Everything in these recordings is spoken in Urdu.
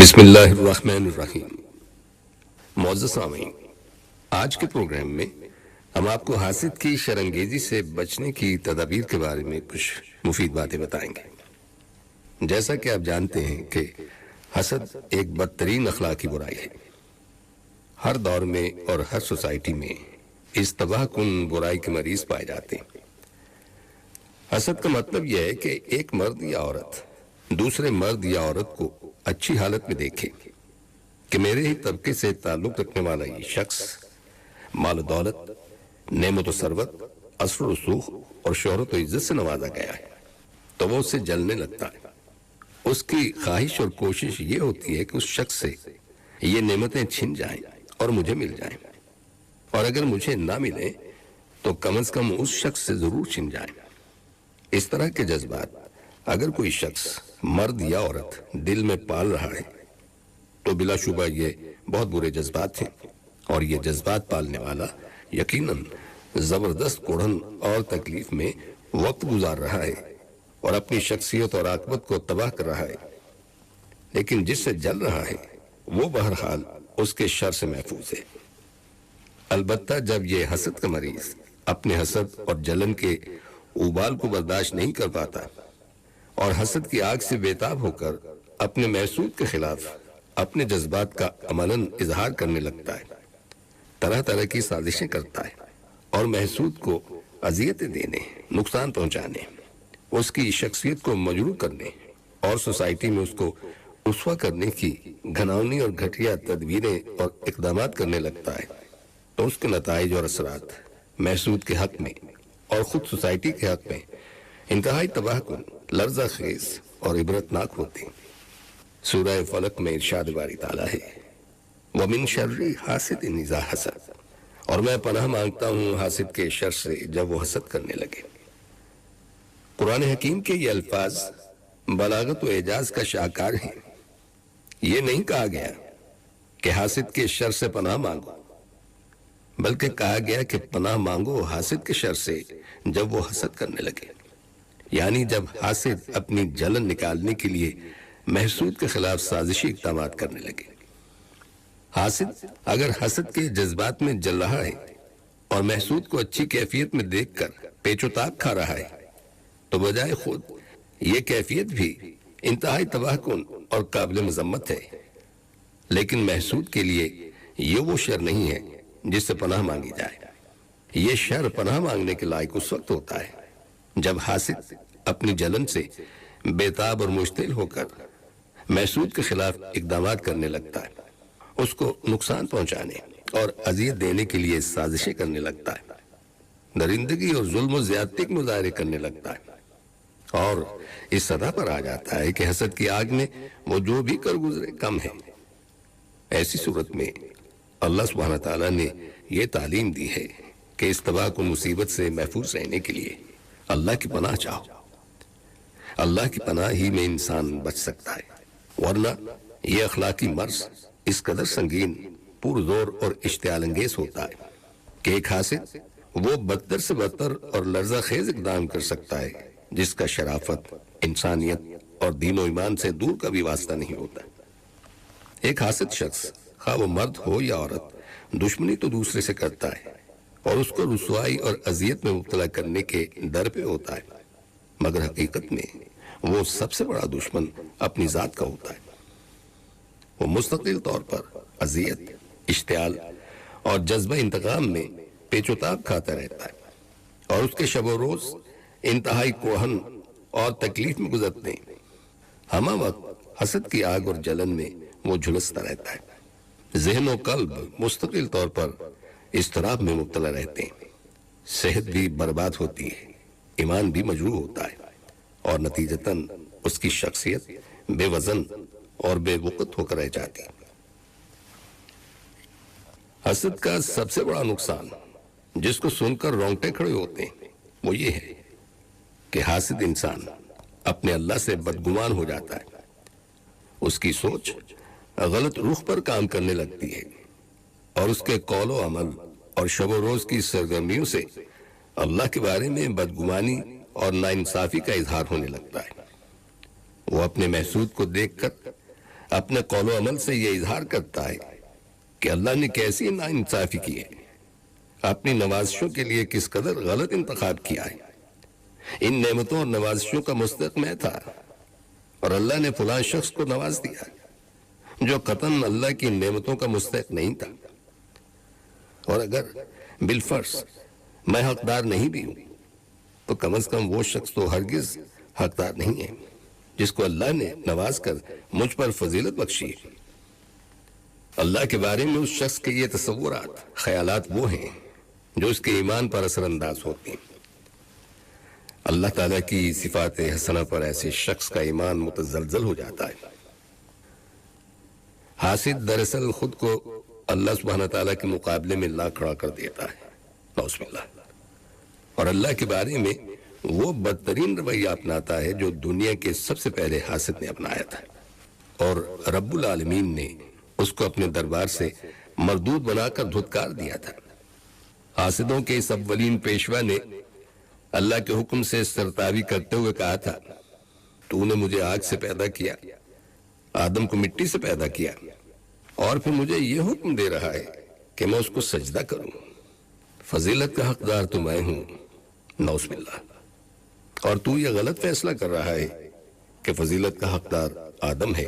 بسم اللہ الرحمن الرحیم۔ معزز سامعین، آج کے پروگرام میں ہم آپ کو حاسد کی شرانگیزی سے بچنے کی تدابیر کے بارے میں کچھ مفید باتیں بتائیں گے۔ جیسا کہ آپ جانتے ہیں کہ حسد ایک بدترین اخلاقی برائی ہے۔ ہر دور میں اور ہر سوسائٹی میں اس تباہ کن برائی کے مریض پائے جاتے ہیں۔ حسد کا مطلب یہ ہے کہ ایک مرد یا عورت دوسرے مرد یا عورت کو اچھی حالت میں دیکھے کہ میرے ہی طبقے سے تعلق رکھنے والا یہ شخص مال و دولت، نعمت و ثروت، اثر و رسوخ اور شہرت و عزت سے نوازا گیا ہے تو وہ اس سے جلنے لگتا ہے۔ اس کی خواہش اور کوشش یہ ہوتی ہے کہ اس شخص سے یہ نعمتیں چھن جائیں اور مجھے مل جائیں، اور اگر مجھے نہ ملیں تو کم از کم اس شخص سے ضرور چھن جائیں۔ اس طرح کے جذبات اگر کوئی شخص مرد یا عورت دل میں پال رہا ہے تو بلا شبہ یہ بہت برے جذبات ہیں، اور یہ جذبات پالنے والا یقیناً زبردست کوڑھن اور تکلیف میں وقت گزار رہا ہے اور اپنی شخصیت اور عاقبت کو تباہ کر رہا ہے، لیکن جس سے جل رہا ہے وہ بہرحال اس کے شر سے محفوظ ہے۔ البتہ جب یہ حسد کا مریض اپنے حسد اور جلن کے اوبال کو برداشت نہیں کر پاتا اور حسد کی آگ سے بیتاب ہو کر اپنے محسود کے خلاف اپنے جذبات کا عملاً اظہار کرنے لگتا ہے، طرح طرح کی سازشیں کرتا ہے اور محسود کو اذیتیں دینے، نقصان پہنچانے، اس کی شخصیت کو مجروح کرنے اور سوسائٹی میں اس کو رسوا کرنے کی گھناؤنی اور گھٹیا تدبیریں اور اقدامات کرنے لگتا ہے تو اس کے نتائج اور اثرات محسود کے حق میں اور خود سوسائٹی کے حق میں انتہائی تباہ کن، لرزہ خیز اور عبرتناک ہوتے ہیں۔ سورہ فلق میں ارشاد باری تعالیٰ ہے، وَمِن شَرِّ حَاسِدٍ إِذَا حَسَدَ، اور میں پناہ مانگتا ہوں حاسد کے شر سے جب وہ حسد کرنے لگے۔ قرآن حکیم کے یہ الفاظ بلاغت و اعجاز کا شاہکار ہیں۔ یہ نہیں کہا گیا کہ حاسد کے شر سے پناہ مانگو، بلکہ کہا گیا کہ پناہ مانگو حاسد کے شر سے جب وہ حسد کرنے لگے، یعنی جب حاسد اپنی جلن نکالنے کے لیے محسود کے خلاف سازشی اقدامات کرنے لگے۔ حاسد اگر حسد کے جذبات میں جل رہا ہے اور محسود کو اچھی کیفیت میں دیکھ کر پیچ و تاب کھا رہا ہے تو بجائے خود یہ کیفیت بھی انتہائی تباہ کن اور قابل مذمت ہے، لیکن محسود کے لیے یہ وہ شر نہیں ہے جس سے پناہ مانگی جائے۔ یہ شر پناہ مانگنے کے لائق اس وقت ہوتا ہے جب حاسد اپنی جلن سے بیتاب اور مشتعل ہو کر محسود کے خلاف اقدامات کرنے لگتا ہے، اس کو نقصان پہنچانے اور اذیت دینے کے لیے سازشیں کرنے لگتا ہے، درندگی اور ظلم و زیادتی کے مظاہرے کرنے لگتا ہے، اور اس سطح پر آ جاتا ہے کہ حسد کی آگ میں وہ جو بھی کر گزرے کم ہے۔ ایسی صورت میں اللہ سبحانہ تعالیٰ نے یہ تعلیم دی ہے کہ اس تباہ کو مصیبت سے محفوظ رہنے کے لیے اللہ کی پناہ چاہو۔ اللہ کی پناہ ہی میں انسان بچ سکتا ہے، ورنہ یہ اخلاقی مرض اس قدر سنگین، پرزور اور اشتعال انگیز ہوتا ہے کہ ایک حاسد وہ بدتر سے بدتر اور لرزہ خیز اقدام کر سکتا ہے جس کا شرافت، انسانیت اور دین و ایمان سے دور کا بھی واسطہ نہیں ہوتا۔ ایک حاسد شخص، خواہ وہ مرد ہو یا عورت، دشمنی تو دوسرے سے کرتا ہے اور اس کو رسوائی اور اذیت میں مبتلا کرنے کے ڈر پہ ہوتا ہے، مگر حقیقت میں وہ سب سے بڑا دشمن اپنی ذات کا ہوتا ہے۔ وہ مستقل طور پر اذیت، اشتعال اور جذبہ انتقام میں پیچ و تاب کھاتا رہتا ہے، اور اس کے شب و روز انتہائی کوہن اور تکلیف میں گزرتے ہیں۔ ہمہ وقت حسد کی آگ اور جلن میں وہ جھلستا رہتا ہے، ذہن و قلب مستقل طور پر اضطراب میں مبتلا رہتے ہیں، صحت بھی برباد ہوتی ہے، ایمان بھی مجروح ہوتا ہے، اور نتیجتاً اس کی شخصیت بے وزن اور بے وقت ہو کر رہ جاتی ہے۔ حسد کا سب سے بڑا نقصان جس کو سن کر رونگٹے کھڑے ہوتے ہیں وہ یہ ہے کہ حاسد انسان اپنے اللہ سے بدگمان ہو جاتا ہے، اس کی سوچ غلط رخ پر کام کرنے لگتی ہے، اور اس کے قول و عمل اور شب و روز کی سرگرمیوں سے اللہ کے بارے میں بدگمانی اور ناانصافی کا اظہار ہونے لگتا ہے۔ وہ اپنے محسود کو دیکھ کر اپنے قول و عمل سے یہ اظہار کرتا ہے کہ اللہ نے کیسی ناانصافی کی ہے، اپنی نوازشوں کے لیے کس قدر غلط انتخاب کیا ہے۔ ان نعمتوں اور نوازشوں کا مستحق میں تھا، اور اللہ نے فلاں شخص کو نواز دیا جو قطعاً اللہ کی نعمتوں کا مستحق نہیں تھا۔ اور اگر بالفرض میں حقدار نہیں بھی ہوں تو کم از کم وہ شخص تو ہرگز حقدار نہیں ہے جس کو اللہ نے نواز کر مجھ پر فضیلت بخشی ہے۔ اللہ کے بارے میں اس شخص کے یہ تصورات، خیالات وہ ہیں جو اس کے ایمان پر اثر انداز ہوتے ہیں۔ اللہ تعالیٰ کی صفات حسنہ پر ایسے شخص کا ایمان متزلزل ہو جاتا ہے۔ حاسد دراصل خود کو اللہ سبحانہ تعالیٰ کے مقابلے میں لا کھڑا کر دیتا ہے، نعوذ باللہ، اور اللہ کے بارے میں وہ بدترین رویہ اپناتا ہے جو دنیا کے سب سے پہلے حاسد نے اپنایا تھا، اور رب العالمین نے اس کو اپنے دربار سے مردود بنا کر دھتکار دیا تھا۔ حاسدوں کے اس اولین پیشوا نے اللہ کے حکم سے سرتاوی کرتے ہوئے کہا تھا، تو نے مجھے آگ سے پیدا کیا، آدم کو مٹی سے پیدا کیا، اور پھر مجھے یہ حکم دے رہا ہے کہ میں اس کو سجدہ کروں۔ فضیلت کا حقدار تو میں ہوں، نعوذ باللہ، اور تو یہ غلط فیصلہ کر رہا ہے کہ فضیلت کا حقدار آدم ہے۔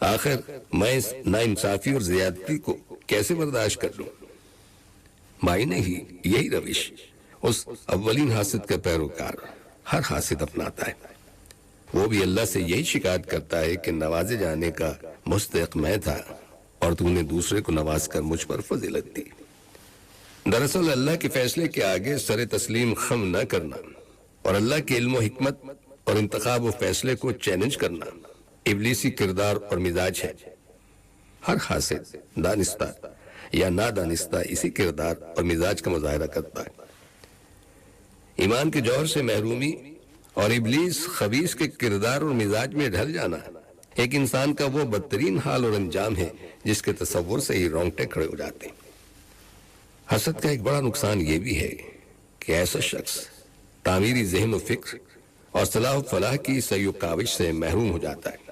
آخر میں اس ناانصافی اور زیادتی کو کیسے برداشت کر لوں؟ معنی ہی یہی روش اس اولین حاسد کا پیروکار ہر حاسد اپناتا ہے۔ وہ بھی اللہ سے یہی شکایت کرتا ہے کہ نوازے جانے کا مستحق میں تھا اور تو نے دوسرے کو نواز کر مجھ پر فضیلت دی۔ دراصل اللہ کے فیصلے کے آگے سر تسلیم خم نہ کرنا اور اللہ کے علم و حکمت اور انتخاب و فیصلے کو چیلنج کرنا ابلیسی کردار اور مزاج ہے۔ ہر حاسد دانستہ یا نادانستہ اسی کردار اور مزاج کا مظاہرہ کرتا ہے۔ ایمان کے جوہر سے محرومی اور ابلیس خبیث کے کردار اور مزاج میں ڈھل جانا ایک انسان کا وہ بدترین حال اور انجام ہے جس کے تصور سے ہی رونگٹے کھڑے ہو جاتے ہیں۔ حسد کا ایک بڑا نقصان یہ بھی ہے کہ ایسا شخص تعمیری ذہن و فکر اور صلاح و فلاح کی سعی و کاوش سے محروم ہو جاتا ہے۔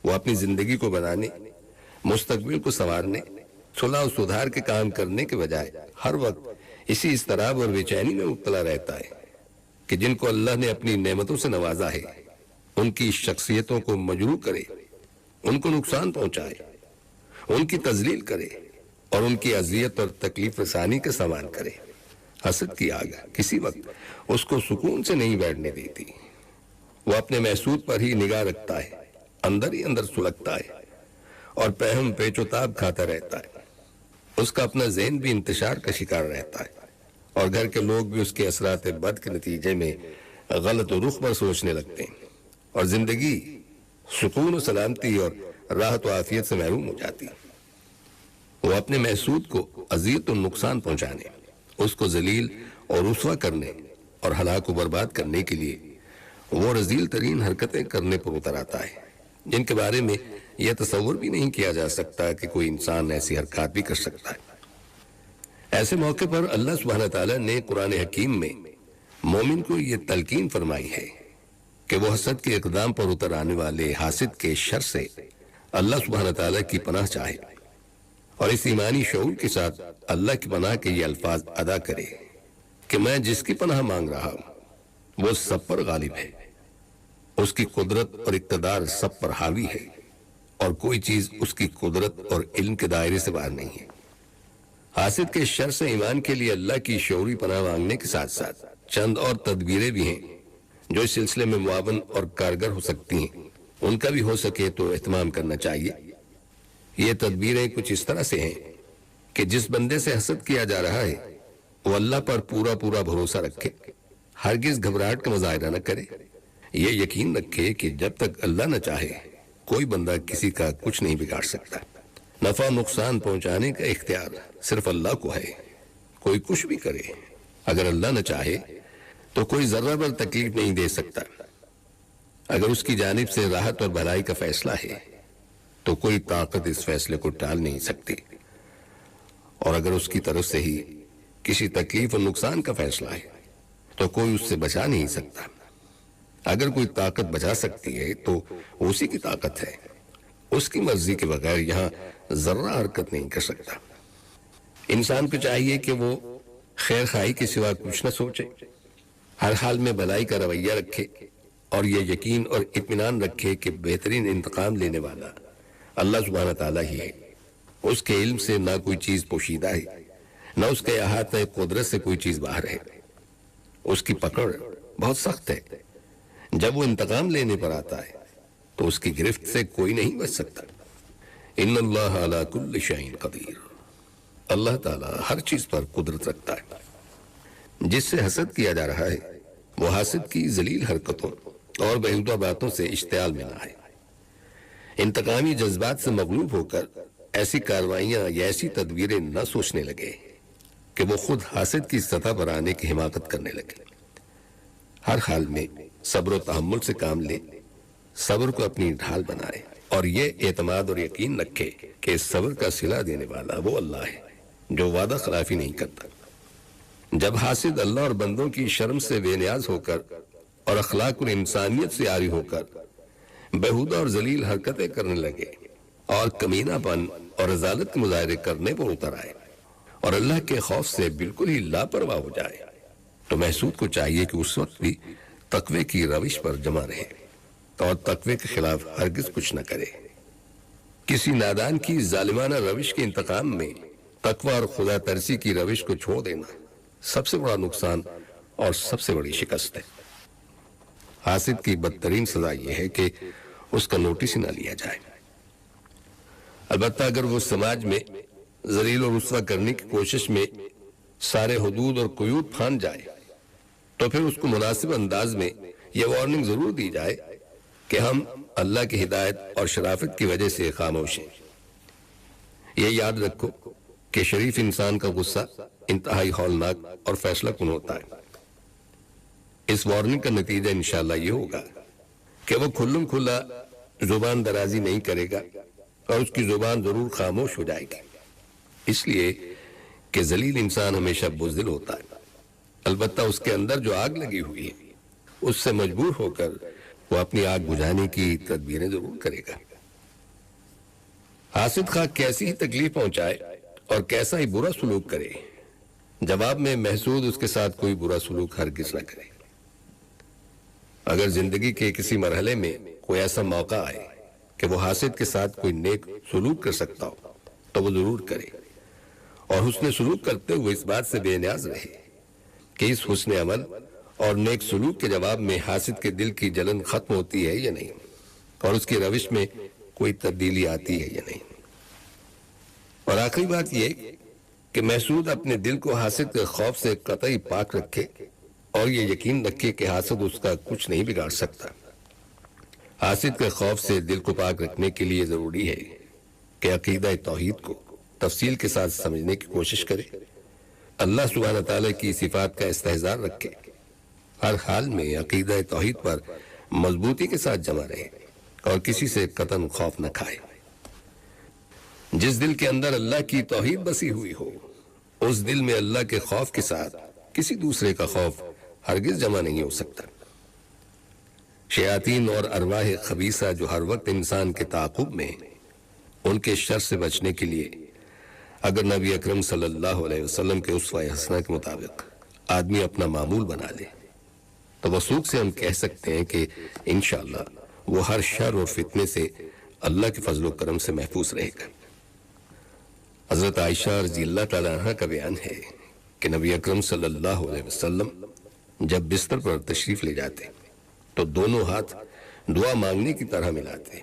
وہ اپنی زندگی کو بنانے، مستقبل کو سنوارنے، صلاح و سدھار کے کام کرنے کے بجائے ہر وقت اسی اضطراب اور بے چینی میں مبتلا رہتا ہے کہ جن کو اللہ نے اپنی نعمتوں سے نوازا ہے ان کی شخصیتوں کو مجروح کرے، ان کو نقصان پہنچائے، ان کی تذلیل کرے اور ان کی اذیت اور تکلیف رسانی کا سامان کرے۔ حسد کی آگ کسی وقت اس کو سکون سے نہیں بیٹھنے دیتی۔ وہ اپنے محسود پر ہی نگاہ رکھتا ہے، اندر ہی اندر سلگتا ہے اور پہم پیچ و تاب کھاتا رہتا ہے۔ اس کا اپنا ذہن بھی انتشار کا شکار رہتا ہے اور گھر کے لوگ بھی اس کے اثرات بد کے نتیجے میں غلط و رخ پر سوچنے لگتے ہیں اور زندگی سکون و سلامتی اور راحت و عافیت سے محروم ہو جاتی ہے۔ وہ اپنے محسود کو اذیت و نقصان پہنچانے، اس کو ذلیل اور رسوا کرنے اور ہلاک و برباد کرنے کے لیے وہ رذیل ترین حرکتیں کرنے پر اتر آتا ہے جن کے بارے میں یہ تصور بھی نہیں کیا جا سکتا کہ کوئی انسان ایسی حرکات بھی کر سکتا ہے۔ ایسے موقع پر اللہ سبحانہ تعالیٰ نے قرآن حکیم میں مومن کو یہ تلقین فرمائی ہے کہ وہ حسد کے اقدام پر اتر آنے والے حاسد کے شر سے اللہ سبحانہ تعالیٰ کی پناہ چاہے اور اس ایمانی شعور کے ساتھ اللہ کی پناہ کے یہ الفاظ ادا کرے کہ میں جس کی پناہ مانگ رہا ہوں وہ سب پر غالب ہے، اس کی قدرت اور اقتدار سب پر حاوی ہے اور کوئی چیز اس کی قدرت اور علم کے دائرے سے باہر نہیں ہے۔ حاسد کے شر سے ایمان کے لیے اللہ کی شعوری پناہ مانگنے کے ساتھ ساتھ چند اور تدبیریں بھی ہیں جو اس سلسلے میں معاون اور کارگر ہو سکتی ہیں، ان کا بھی ہو سکے تو اہتمام کرنا چاہیے۔ یہ تدبیریں کچھ اس طرح سے ہیں کہ جس بندے سے حسد کیا جا رہا ہے وہ اللہ پر پورا پورا بھروسہ رکھے، ہرگز گھبراہٹ کا مظاہرہ نہ کرے، یہ یقین رکھے کہ جب تک اللہ نہ چاہے کوئی بندہ کسی کا کچھ نہیں بگاڑ سکتا۔ نفع نقصان پہنچانے کا اختیار صرف اللہ کو ہے، کوئی کچھ بھی کرے اگر اللہ نہ چاہے تو کوئی ذرہ بھر تکلیف نہیں دے سکتا۔ اگر اس کی جانب سے راحت اور بھلائی کا فیصلہ ہے تو کوئی طاقت اس فیصلے کو ٹال نہیں سکتی، اور اگر اس کی طرف سے ہی کسی تکلیف اور نقصان کا فیصلہ ہے تو کوئی اس سے بچا نہیں سکتا۔ اگر کوئی طاقت بچا سکتی ہے تو اسی کی طاقت ہے، اس کی مرضی کے بغیر یہاں ذرہ حرکت نہیں کر سکتا۔ انسان کو چاہیے کہ وہ خیر خواہی کے سوا کچھ نہ سوچے، ہر حال میں بھلائی کا رویہ رکھے اور یہ یقین اور اطمینان رکھے کہ بہترین انتقام لینے والا اللہ سبحانہ تعالیٰ ہی ہے۔ اس کے علم سے نہ کوئی چیز پوشیدہ ہے، نہ اس کے احاطہ قدرت سے کوئی چیز باہر ہے۔ اس کی پکڑ بہت سخت ہے، جب وہ انتقام لینے پر آتا ہے تو اس کی گرفت سے کوئی نہیں بچ سکتا۔ ان اللہ علی کل شیء قدیر، اللہ تعالیٰ ہر چیز پر قدرت رکھتا ہے۔ جس سے حسد کیا جا رہا ہے وہ حاسد کی ذلیل حرکتوں اور بیہودہ باتوں سے اشتعال میں نہ آئے، انتقامی جذبات سے مغلوب ہو کر ایسی کارروائیاں یا ایسی تدبیریں نہ سوچنے لگے کہ وہ خود حاسد کی سطح پر آنے کی حماقت کرنے لگے۔ ہر حال میں صبر و تحمل سے کام لے، صبر کو اپنی ڈھال بنائے اور یہ اعتماد اور یقین رکھے کہ اس صبر کا صلہ دینے والا وہ اللہ ہے جو وعدہ خلافی نہیں کرتا۔ جب حاسد اللہ اور بندوں کی شرم سے بے نیاز ہو کر اور اخلاق اور انسانیت سے عاری ہو کر بیہودہ اور ذلیل حرکتیں کرنے لگے اور کمینہ پن اور رذالت کے مظاہرے کرنے پر اتر آئے اور اللہ کے خوف سے بالکل ہی لاپرواہ ہو جائے تو محسود کو چاہیے کہ اس وقت بھی تقوی کی روش پر جمع رہے اور تقوی کے خلاف ہرگز کچھ نہ کرے۔ کسی نادان کی ظالمانہ روش کے انتقام میں تقوی اور خدا ترسی کی روش کو چھوڑ دینا سب سے بڑا نقصان اور سب سے بڑی شکست ہے۔ حاسد کی بدترین سزا یہ ہے کہ اس کا نوٹس ہی نہ لیا جائے۔ البتہ اگر وہ سماج میں ذلیل و رسوا کرنے کی کوشش میں سارے حدود اور قیود پھاند جائے تو پھر اس کو مناسب انداز میں یہ وارننگ ضرور دی جائے کہ ہم اللہ کی ہدایت اور شرافت کی وجہ سے خاموش ہیں۔ یہ یاد رکھو کہ شریف انسان کا غصہ انتہائی ہولناک اور فیصلہ کن ہوتا ہے۔ اس وارننگ کا نتیجہ انشاءاللہ یہ ہوگا کہ وہ کھلم کھلا زبان درازی نہیں کرے گا اور اس کی زبان ضرور خاموش ہو جائے گی، اس لیے کہ ذلیل انسان ہمیشہ بزدل ہوتا ہے۔ البتہ اس کے اندر جو آگ لگی ہوئی ہے اس سے مجبور ہو کر وہ اپنی آگ بجھانے کی تدبیریں ضرور کرے گا۔ حاسد خواہ کیسی ہی تکلیف پہنچائے اور کیسا ہی برا سلوک کرے، جواب میں محسود اس کے ساتھ کوئی برا سلوک ہرگز نہ کرے۔ اگر زندگی کے کسی مرحلے میں کوئی ایسا موقع آئے کہ وہ حاسد کے ساتھ کوئی نیک سلوک کر سکتا ہو تو وہ ضرور کرے، اور حسن سلوک کرتے ہوئے اس بات سے بے نیاز رہے کہ اس حسن عمل اور نیک سلوک کے جواب میں حاسد کے دل کی جلن ختم ہوتی ہے یا نہیں، اور اس کی روش میں کوئی تبدیلی آتی ہے یا نہیں۔ اور آخری بات یہ کہ محسود اپنے دل کو حاسد کے خوف سے قطعی پاک رکھے اور یہ یقین رکھے کہ حاسد اس کا کچھ نہیں بگاڑ سکتا۔ حاسد کے خوف سے دل کو پاک رکھنے کے لیے ضروری ہے کہ عقیدہ توحید کو تفصیل کے ساتھ سمجھنے کی کوشش کرے، اللہ سبحانہ تعالیٰ کی صفات کا استحضار رکھے، ہر حال میں عقیدہ توحید پر مضبوطی کے ساتھ جمع رہے اور کسی سے قطعاً خوف نہ کھائے۔ جس دل کے اندر اللہ کی توحید بسی ہوئی ہو اس دل میں اللہ کے خوف کے ساتھ کسی دوسرے کا خوف ہرگز جمع نہیں ہو سکتا۔ شیاطین اور ارواح خبیثہ جو ہر وقت انسان کے تعاقب میں ان کے شر سے بچنے کے لیے اگر نبی اکرم صلی اللہ علیہ وسلم کے اسوہ حسنہ کے مطابق آدمی اپنا معمول بنا لے تو وثوق سے ہم کہہ سکتے ہیں کہ انشاءاللہ وہ ہر شر اور فتنے سے اللہ کے فضل و کرم سے محفوظ رہے گا۔ حضرت عائشہ رضی اللہ تعالیٰ عنہ کا بیان ہے کہ نبی اکرم صلی اللہ علیہ وسلم جب بستر پر تشریف لے جاتے تو دونوں ہاتھ دعا مانگنے کی طرح ملاتے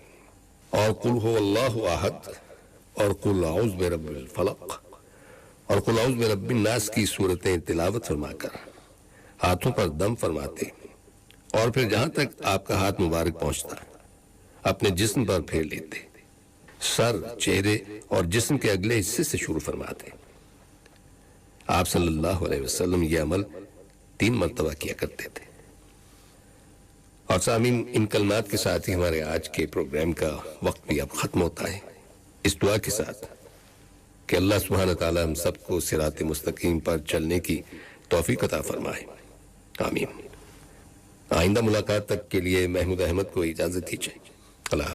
اور قل هو اللہ احد اور قل اعوذ برب الفلق اور قل اعوذ برب الناس کی صورتیں تلاوت فرما کر ہاتھوں پر دم فرماتے اور پھر جہاں تک آپ کا ہاتھ مبارک پہنچتا اپنے جسم پر پھیر لیتے، سر، چہرے اور جسم کے اگلے حصے سے شروع فرماتے۔ آپ صلی اللہ علیہ وسلم یہ عمل 3 مرتبہ کیا کرتے تھے۔ اور سامعین، ان کلمات کے ساتھ ہی ہمارے آج کے پروگرام کا وقت بھی اب ختم ہوتا ہے، اس دعا کے ساتھ کہ اللہ سبحانہ تعالی ہم سب کو صراط مستقیم پر چلنے کی توفیق عطا فرمائے، آمین۔ آئندہ ملاقات تک کے لیے محمود احمد کو اجازت دیجیے۔